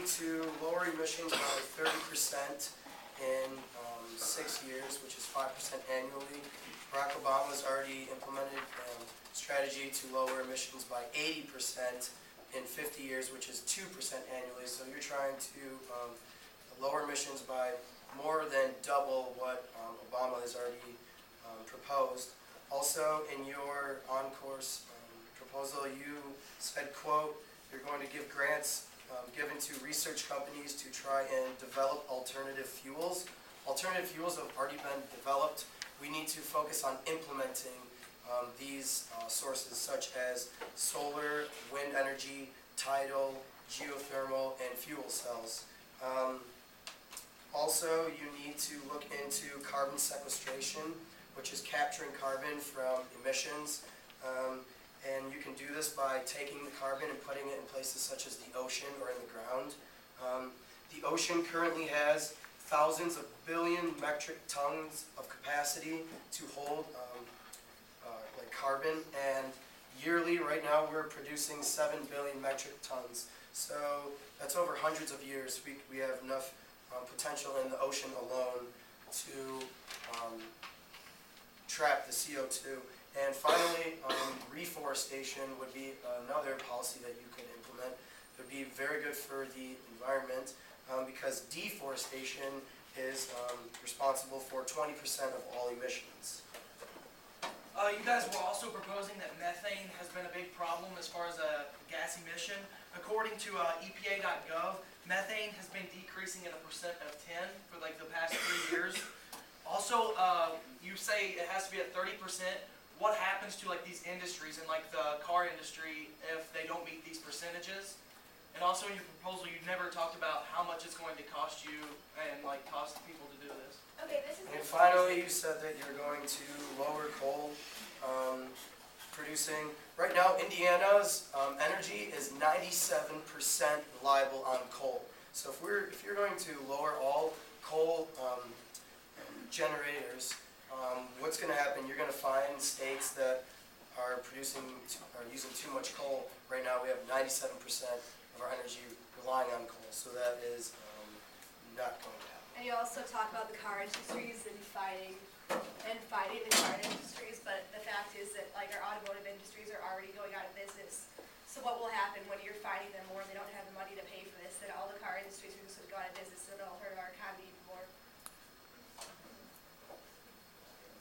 to lower emissions by 30% in 6 years, which is 5% annually. Barack Obama has already implemented a strategy to lower emissions by 80% in 50 years, which is 2% annually. So you're trying to lower emissions by more than double what Obama has already proposed. Also, in your on-course proposal, you said, quote, you're going to give grants given to research companies to try and develop alternative fuels. Alternative fuels have already been developed. We need to focus on implementing these sources such as solar, wind energy, tidal, geothermal, and fuel cells. Also, you need to look into carbon sequestration, which is capturing carbon from emissions. And you can do this by taking the carbon and putting it in places such as the ocean or in the ground. The ocean currently has thousands of billion metric tons of capacity to hold like carbon, and yearly right now we're producing 7 billion metric tons. So that's over hundreds of years. We have enough potential in the ocean alone to trap the CO2. And finally, reforestation would be another policy that you could implement. It would be very good for the environment because deforestation is responsible for 20% of all emissions. You guys were also proposing that methane has been a big problem as far as a gas emission. According to EPA.gov, methane has been decreasing at a percent of 10 for like the past 3 years. Also, you say it has to be at 30%. What happens to like these industries and like the car industry if they don't meet these percentages? And also in your proposal, you never talked about how much it's going to cost you and like cost people to do this. Okay, this is. And finally, you said that you're going to lower coal producing. Right now, Indiana's energy is 97% reliable on coal. So if you're going to lower all coal generators, what's going to happen? You're going to find states that are using too much coal. Right now, we have 97% of our energy relying on coal. So that is not going to happen. And you also talk about the car industries and fighting the car industries, but the fact is that like our automotive industries are already going out of business. So what will happen when you're fighting them more? They don't have the